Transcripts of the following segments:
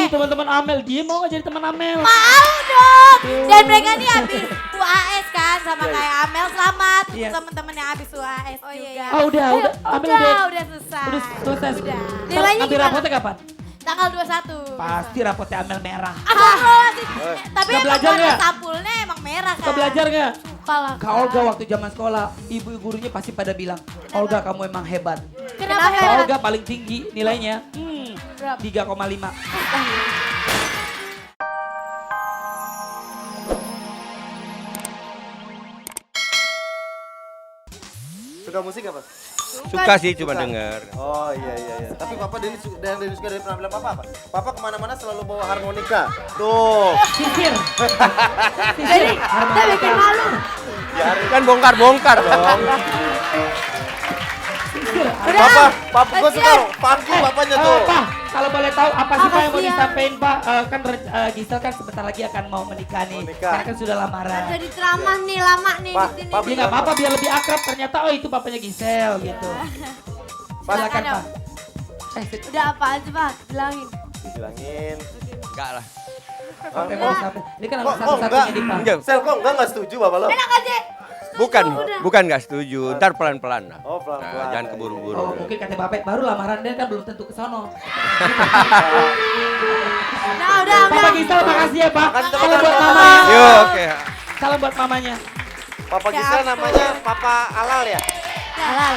teman-teman Amel, dia mau nggak jadi teman Amel? Mau dong. Dan mereka nih habis UAS kan sama kayak Amel. Selamat Iya. teman-teman yang habis UAS juga. Oh udah, Amel Udah selesai. udah selesai. Udah. Ntar Nilainya ambil gimana? rapotnya kapan? Tanggal 21. Pasti rapotnya Amel merah. Tapi Suka emang belajar warna nggak? sampulnya emang merah kan. Kau belajar nggak? Suka lah. Kak Olga waktu zaman sekolah, ibu gurunya pasti pada bilang, Olga kamu emang hebat. Kenapa Kak hebat? Olga paling tinggi nilainya, 3,5. Suka musik apa? Suka sih cuma denger. Oh iya. Tapi Papa Denny suka dari penampilan Papa apa? Papa kemana-mana selalu bawa harmonika. Tuh. Sisir. Jadi kita bikin malu. Ya, Kan bongkar-bongkar dong. Papa gua suka funky papanya tuh. Pak, kalau boleh tahu apa sih Pak yang mau sih yang- disampaikan Pak? Kan Gisel kan sebentar lagi akan mau menikah nih. Mau nikah. Karena kan sudah lamaran. Jadi ceramah nih lama nih Pak, di sini. Pak, Ya nggak apa-apa biar lebih akrab. Ternyata oh itu papanya Gisel gitu. Silakan Silakan, Pak. Udah apaan sih Pak? Bilangin. Bilangin. Enggak lah. Sampai mau sampai. Ini kan Kok anak satu-satunya enggak? di Pak. Enggak. Sel kok enggak setuju Bapak lo? Enak aja. Bukan enggak setuju. Ntar pelan-pelan lah. Oh, pelan-pelan. Nah, jangan Oh keburu-buru. mungkin kata Bapak baru lamaran dia kan belum tentu ke sono. Udah. Papa Gisel makasih ya Pak. Makasih, Salam buat teman-teman. mamanya. Yuk, oke. Salam buat mamanya. Papa Gisel namanya Papa Alal ya? Halal.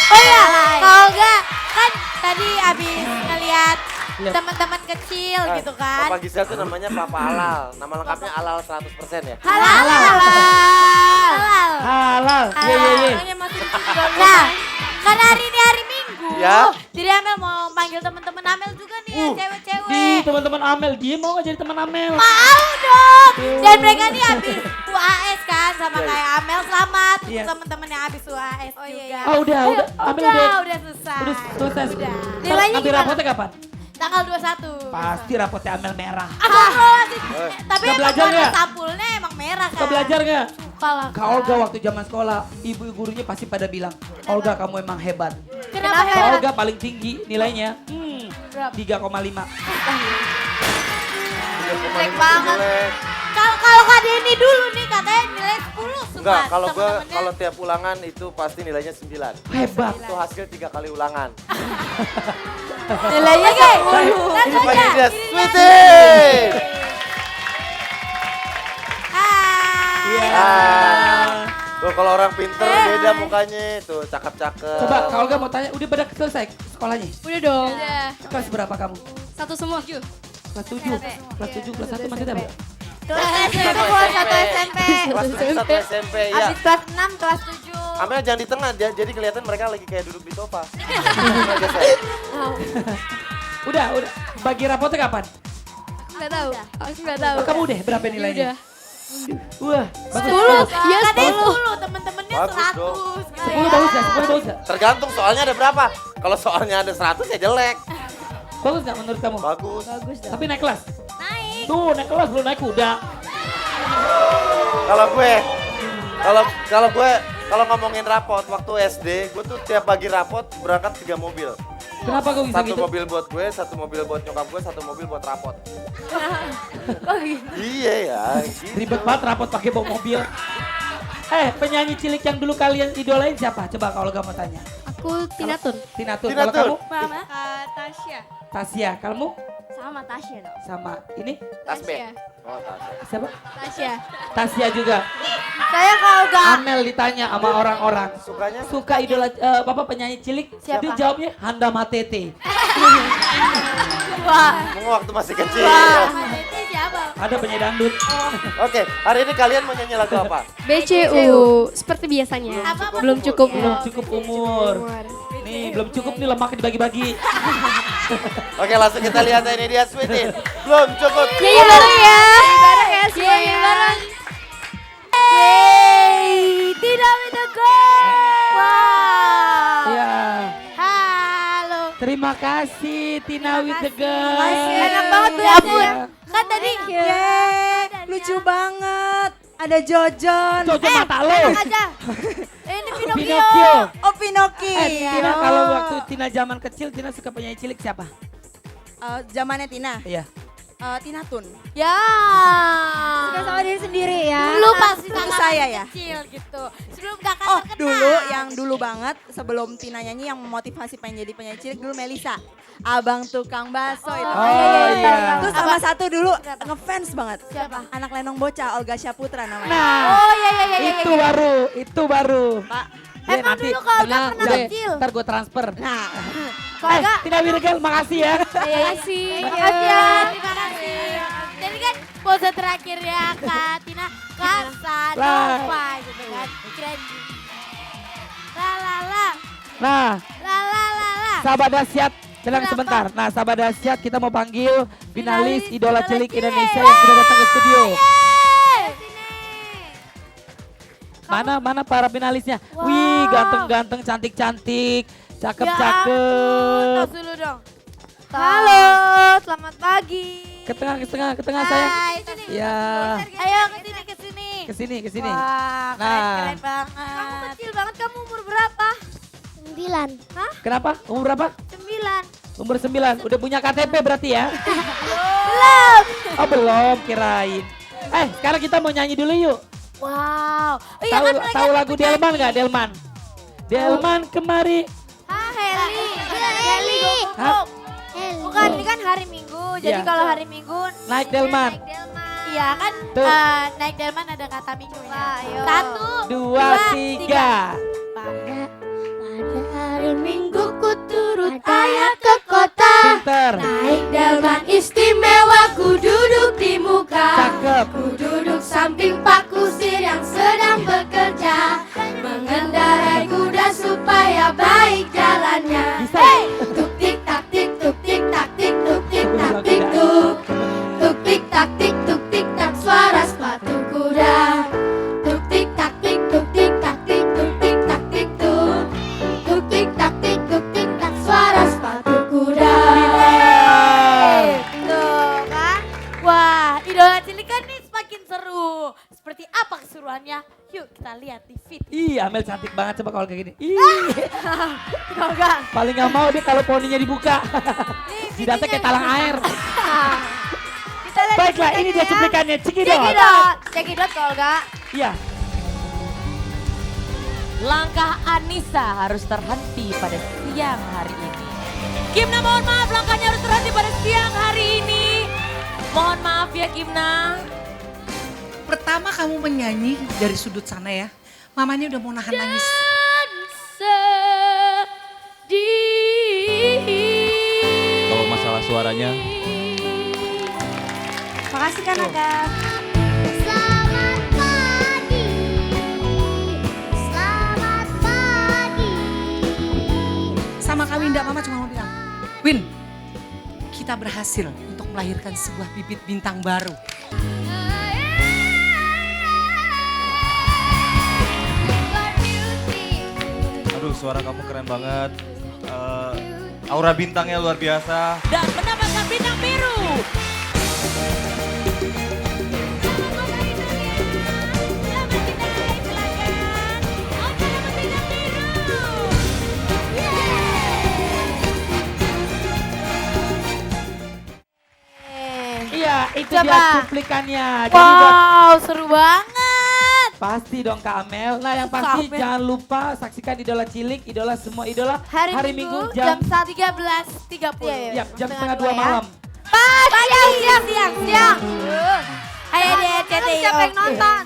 Oh iya, kalau enggak kan tadi abis ngeliat Lihat. teman-teman kecil gitu kan. Papa Gisel tuh namanya Papa Alal. Nama lengkapnya Alal 100% ya? Halal. Halal. Ye. Nah, karena hari ini hari Minggu, Ya. jadi Amel mau panggil teman-teman Amel juga nih, yang Di cewek-cewek. teman-teman Amel, dia mau nggak jadi teman Amel? Mau dong. Dan mereka nih habis UAS kan sama Iya. kayak Amel. Selamat Iya. teman-teman yang habis UAS juga. Oh udah, Amel Udah selesai. udah selesai. Udah. Ntar Nilainya ambil gimana? rapotnya kapan? Tanggal 21. Pasti rapotnya Amel merah. Tapi Suka emang belajar warna nggak? sampulnya emang merah kan. Kau belajar nggak? Suka lah. Kak Olga waktu zaman sekolah, ibu gurunya pasti pada bilang, Olga kamu emang hebat. Kenapa Kak hebat? Olga paling tinggi nilainya, 3,5. Jelek banget. Jelek. Kalau Kak Denny dulu nih katanya nilai 10 semua. Enggak, kalau gua temen-temennya. kalau tiap ulangan itu pasti nilainya 9. Hebat. Itu hasil 3 kali ulangan. nilainya 10. Ini pagi dia Sweetie. Iya. Tuh kalau orang pinter beda mukanya tuh cakep-cakep. Coba Kak Olga mau tanya, udah pada selesai sekolahnya? Udah dong. Kelas berapa kamu? Satu semua. Kelas 7. Kelas 7, kelas 1 masih ada? Kelas SMP, kelas 1 SMP. Kelas 1 SMP ya. Abis kelas 6, kelas 7. Amel jangan di tengah jadi kelihatan mereka lagi kayak duduk di sofa. Udah. Bagi rapotnya kapan? Nggak tahu. Aku nggak tahu. Oh, kamu udah berapa nilainya? Udah. Wah, bagus. 10. Iya, Katanya 10. 10, temen-temennya Bagus 100 dong. gitu 10 ya. bagus gak? 10 bagus gak? Tergantung soalnya ada berapa. Kalau soalnya ada 100 ya jelek. Bagus gak menurut kamu? Bagus. Tapi naik kelas? Naik. Tuh, naik kelas belum naik kuda. Kalau gue kalau ngomongin rapot waktu SD, gue tuh tiap pagi rapot berangkat 3 mobil. Kenapa kau bisa Satu gitu? mobil buat gue, satu mobil buat nyokap gue, satu mobil buat rapot. Oh gitu. Iya ya. Gitu. Ribet banget rapot pakai bawa mobil. Penyanyi cilik yang dulu kalian idolain siapa? Coba kalau gak mau tanya. Aku Tina Tun. Tina Tun. Tina Kalau Tun. kamu? Mama. Tasya. Tasya. Kamu? Sama Tasya dong. Sama ini? Tas B. Oh, tas. Siapa? Tasya. Tasya juga. Saya kalau gak Amel ditanya sama orang-orang. Sukanya Suka idola Bapak penyanyi cilik? Siapa? Dia jawabnya Handa Matete. mau waktu masih kecil. itu siapa? Ada penyanyi dangdut. Oke, hari ini kalian mau nyanyi lagu apa? BCU. Seperti biasanya. Apa? Belum cukup. Belum cukup umur. Nih, belum cukup nih lemak dibagi-bagi. Oke, langsung kita lihat ini dia Sweetie. Belum cukup. Nyanyi bareng ya. Bareng ya semuanya. bareng. Hey, tidak with the girl. Wow. Ya, Halo. terima kasih Tina with the girl. Enak banget tuh Ya ya. ampun. Kan tadi Lucu banget. Ada Jojon. Jojo mata lo. enak aja. Ini Pinocchio. Pinocchio. Oh Pinoki. Tina kalau waktu Tina zaman kecil, Tina suka penyanyi cilik siapa? Zamannya Tina. Iya. Tina Tun. Ya. Suka sama diri sendiri ya. Dulu pasti Itu kakak saya ya? kecil gitu. Sebelum kakak Oh terkenal. dulu, yang dulu banget sebelum Tina nyanyi yang memotivasi pengen jadi penyanyi cilik dulu Melisa. Abang tukang bakso itu. Oh, iya. Terus sama satu dulu ngefans banget. Siapa? Anak Lenong Bocah, Olga Syaputra namanya. Nah, Oh iya iya iya. itu baru, itu baru. Pak, Ya, Emang nanti dulu kalau tenang, pernah udah, kecil. ntar gue transfer. nah Kalau enggak, Tina Wirgal, makasih ya. makasih. Makasih ya, terima kasih. Jadi kan pose terakhir ya Kak Tina Casanova gitu kan. Keren. La la la. Nah, La la la la. sahabat dahsyat, tenang Kenapa? sebentar. Nah, sahabat dahsyat kita mau panggil finalis Idola Cilik Cilik. Indonesia yang sudah datang ke studio. Yeay. Mana para finalisnya? Wow. Wih, ganteng-ganteng, cantik-cantik, Ya cakep-cakep. tos dulu dong. Halo, selamat pagi. Ke tengah sayang. Hai, sini. Ya, Ayo ke sini. ke sini. Wah, Nah. keren banget. Kamu kecil banget, kamu umur berapa? 9. Kenapa? Umur berapa? 9. Umur 9. Udah punya KTP berarti ya? Belum. Oh belum, kirain. Sekarang kita mau nyanyi dulu yuk. Wow. Oh iya Tahu kan mereka tahu lagu penyanyi. Delman nggak? Delman. Delman kemari. Heli. Heli. Hah? Bukan, ini kan hari Minggu. Jadi Iya. kalau hari Minggu Naik Delman. Iya kan Tuh. naik Delman ada kata minggunya. Ayo. 1, 2, 3. Pada Hari Minggu ku turut ayah ke kota. Pinter. Naik delman istimewa ku duduk di muka. Cakep. Ku duduk samping Pak Kusir yang sedang bekerja. Mengendarai kuda supaya baik jalannya. Bisa. Hey! Tuk tik tak tik tuk tik tak tik tuk tik tak tik tuk. Tuk tik tak tik tuk tik tak suara sepatu kuda. Tuk tik tak tik tuk tik tak tik tuk tik tak tik tuk. Tuk tik tak tik tuk tik tak suara sepatu kuda. Tuh kan. Wah, Idola Cilik kan nih semakin seru. Seperti apa keseruannya? Yuk kita lihat di video. Ih, Amel cantik banget coba kalau kayak gini. Ih, Kalau enggak, paling nggak mau dia kalau poninya dibuka. Jidatnya kayak talang air. kita lihat Baiklah, ini dia ya. cuplikannya. Cekidot. Cekidot. Cekidot kalau enggak. Iya. Langkah Anissa harus terhenti pada siang hari ini. Gimna mohon maaf, langkahnya harus terhenti pada siang hari ini. Mohon maaf ya Gimna. Pertama kamu menyanyi dari sudut sana ya. Mamanya udah mau nahan nangis. Kalau masalah suaranya, makasih kan Aga. Selamat pagi. Selamat pagi. Sama kami Winda, Mama cuma mau bilang, Win, kita berhasil untuk melahirkan sebuah bibit bintang baru. aduh suara kamu keren banget. Aura bintangnya luar biasa. Dan mendapatkan bintang biru. Iya, itu Coba. dia cuplikannya. Jadi buat Wow, seru banget. pasti dong Kak Amel. Nah, yang pasti Amel. jangan lupa saksikan Idola Cilik, Idola semua idola Hari Minggu jam 13.30. Iya, jam setengah 2 malam. Siang. Ayo di RCTI. Siapa yang nonton?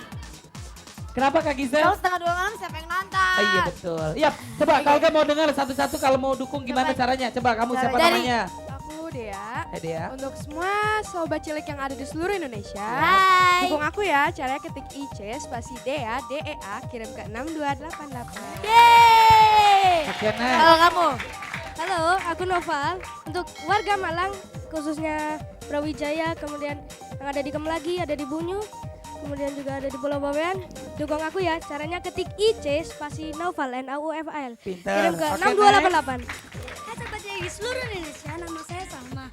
Kenapa Kak Gisel? Kalau setengah 2 malam siapa yang nonton? Iya betul. Iya, coba kalau mau dengar satu-satu kalau mau dukung gimana caranya? Coba kamu siapa Dari- namanya? Aku Dea. Dea. Untuk semua sobat cilik yang ada di seluruh Indonesia, Hai. dukung aku ya. Caranya ketik IC spasi Dea, DEA, kirim ke 6288. Yeay. Oke, nah. Kalau kamu? Halo, aku Noval. Untuk warga Malang, khususnya Brawijaya, kemudian yang ada di Kemlagi, ada di Bunyu, kemudian juga ada di Pulau Bawean. Dukung aku ya. Caranya ketik IC spasi Noval, NAUFAL. Pinter. Kirim ke Oke, 6288. Hai sobat cilik di seluruh Indonesia, nama saya Salma.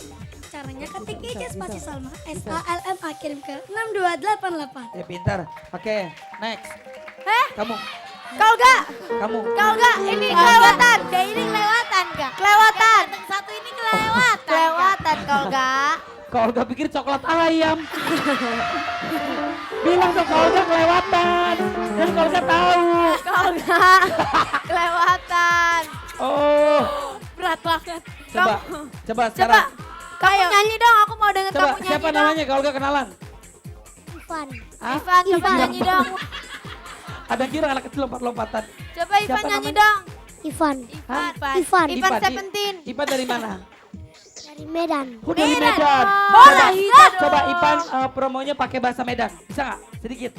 Caranya ketik IC spasi Salma, SALMA, kirim ke 6288. Ya pintar. Oke, next. Kamu. Kau enggak? Kamu. Kau enggak? Ini kelewatan. Ini kelewatan enggak? Kelewatan. Satu ini kelewatan. Kelewatan kau enggak? Kalau Olga pikir coklat ayam. Bilang dong kalau Olga kelewatan. Dan kalau Olga tahu. Olga, kelewatan. Oh. Berat banget. Coba Coba, sekarang. kamu nyanyi dong, aku mau denger Coba kamu nyanyi siapa dong. namanya kalau Olga kenalan? Ivan. Hah? Ivan, coba nyanyi dong. Ada kira anak kecil lompat-lompatan. Coba Ivan Siapa nyanyi namanya? dong. Ivan. Hah? Ivan. Ivan Seventeen. Ipan dari mana? Dari Medan. Oh dari Medan. Medan. Bola. Coba Ipan promonya pakai bahasa Medan. Bisa nggak? Sedikit.